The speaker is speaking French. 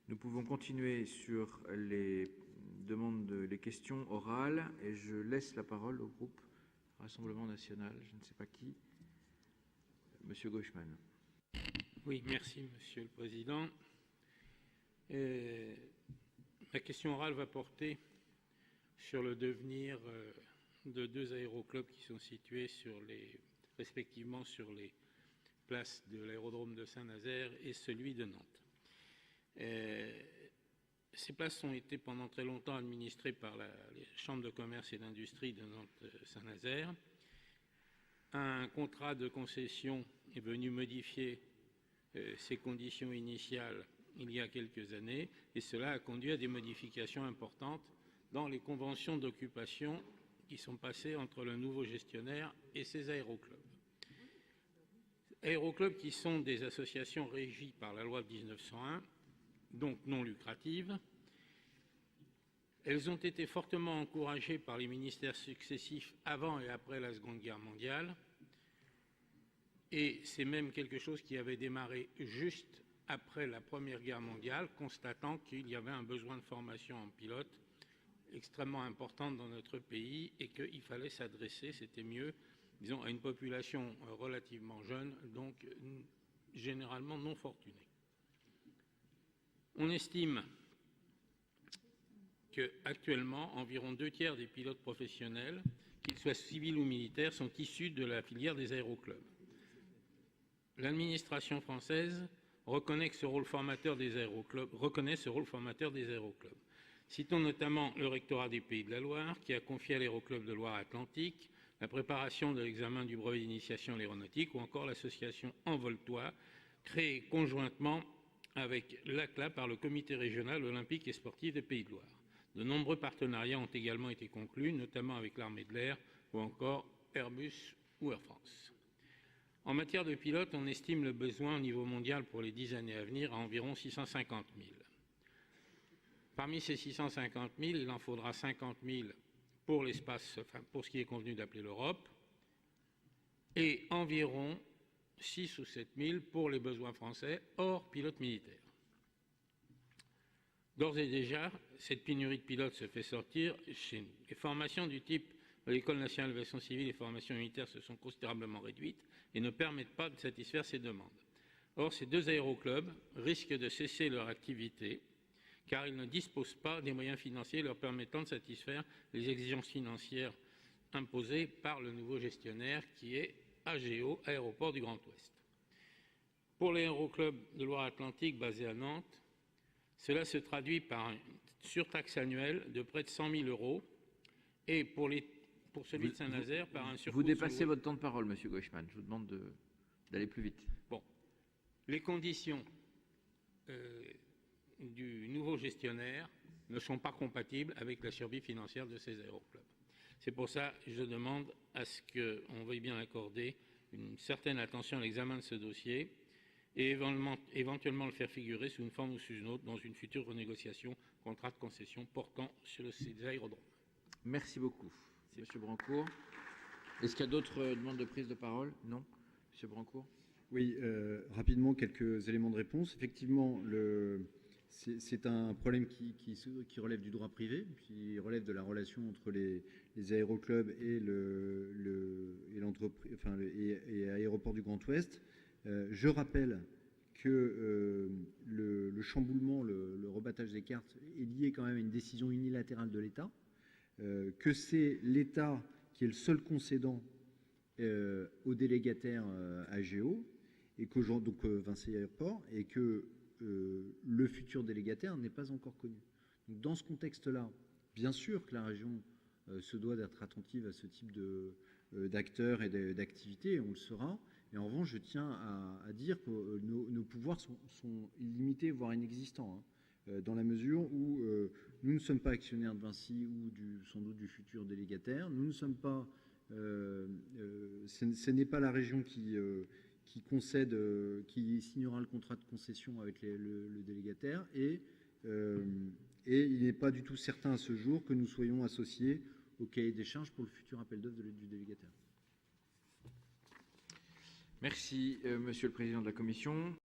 Nous pouvons continuer sur les les questions orales et je laisse la parole au groupe Rassemblement national, je ne sais pas qui, Monsieur Gauchmann. Oui, merci Monsieur le Président. Ma question orale va porter sur le devenir de deux aéroclubs qui sont situés respectivement sur les places de l'aérodrome de Saint-Nazaire et celui de Nantes. Ces places ont été pendant très longtemps administrées par les chambres de commerce et d'industrie de Nantes-Saint-Nazaire. Un contrat de concession est venu modifier ces conditions initiales il y a quelques années et cela a conduit à des modifications importantes dans les conventions d'occupation qui sont passées entre le nouveau gestionnaire et ces aéroclubs. Aéroclubs qui sont des associations régies par la loi de 1901, donc non lucratives. Elles ont été fortement encouragées par les ministères successifs avant et après la Seconde Guerre mondiale. Et c'est même quelque chose qui avait démarré juste après la Première Guerre mondiale, constatant qu'il y avait un besoin de formation en pilote extrêmement importante dans notre pays et qu'il fallait s'adresser, c'était mieux, disons, à une population relativement jeune, donc généralement non fortunée. On estime qu'actuellement, environ 2/3 des pilotes professionnels, qu'ils soient civils ou militaires, sont issus de la filière des aéroclubs. L'administration française reconnaît ce rôle formateur des aéroclubs. Citons notamment le rectorat des Pays de la Loire, qui a confié à l'Aéroclub de Loire-Atlantique la préparation de l'examen du brevet d'initiation à l'aéronautique, ou encore l'association Envole-toi, créée conjointement avec l'ACLA par le Comité régional olympique et sportif des Pays de Loire. De nombreux partenariats ont également été conclus, notamment avec l'armée de l'air ou encore Airbus ou Air France. En matière de pilotes, on estime le besoin au niveau mondial pour les 10 années à venir à environ 650 000. Parmi ces 650 000, il en faudra 50 000 pour l'espace, pour ce qui est convenu d'appeler l'Europe, et environ 6 ou 7 000 pour les besoins français, hors pilotes militaires. D'ores et déjà, cette pénurie de pilotes se fait sortir chez nous. Les formations du type de l'École nationale d'aviation civile et formations militaires se sont considérablement réduites et ne permettent pas de satisfaire ces demandes. Or, ces deux aéroclubs risquent de cesser leur activité car ils ne disposent pas des moyens financiers leur permettant de satisfaire les exigences financières imposées par le nouveau gestionnaire qui est AGO, Aéroport du Grand Ouest. Pour l'aéroclub de Loire-Atlantique basé à Nantes, cela se traduit par une surtaxe annuelle de près de 100 000 € et pour celui de Saint-Nazaire par un surcoût. Vous dépassez votre temps de parole, Monsieur Gauchmann. Je vous demande d'aller plus vite. Bon. Les conditions du nouveau gestionnaire ne sont pas compatibles avec la survie financière de ces aéroclubs. C'est pour ça que je demande à ce qu'on veuille bien accorder une certaine attention à l'examen de ce dossier et éventuellement le faire figurer sous une forme ou sous une autre dans une future renégociation contrat de concession portant sur ces aérodromes. Merci beaucoup, Monsieur Brancourt. Est-ce qu'il y a d'autres demandes de prise de parole? Non, Monsieur Brancourt. Oui, rapidement, quelques éléments de réponse. Effectivement, c'est un problème qui relève du droit privé, qui relève de la relation entre les aéroclubs et l'entreprise, et Aéroport du Grand Ouest. Je rappelle que le chamboulement, le rebattage des cartes est lié quand même à une décision unilatérale de l'État, que c'est l'État qui est le seul concédant au délégataire AGO, et donc Vinci Aéroport, et que le futur délégataire n'est pas encore connu. Donc, dans ce contexte-là, bien sûr que la région se doit d'être attentive à ce type d'acteurs et d'activités, on le sera. Mais en revanche, je tiens à dire que nos pouvoirs sont illimités, voire inexistants, dans la mesure où nous ne sommes pas actionnaires de Vinci ou sans doute du futur délégataire. Nous ne sommes pas... ce n'est pas la région qui concède, qui signera le contrat de concession avec le délégataire, et il n'est pas du tout certain à ce jour que nous soyons associés au cahier des charges pour le futur appel d'offres du délégataire. Merci, Monsieur le Président de la Commission.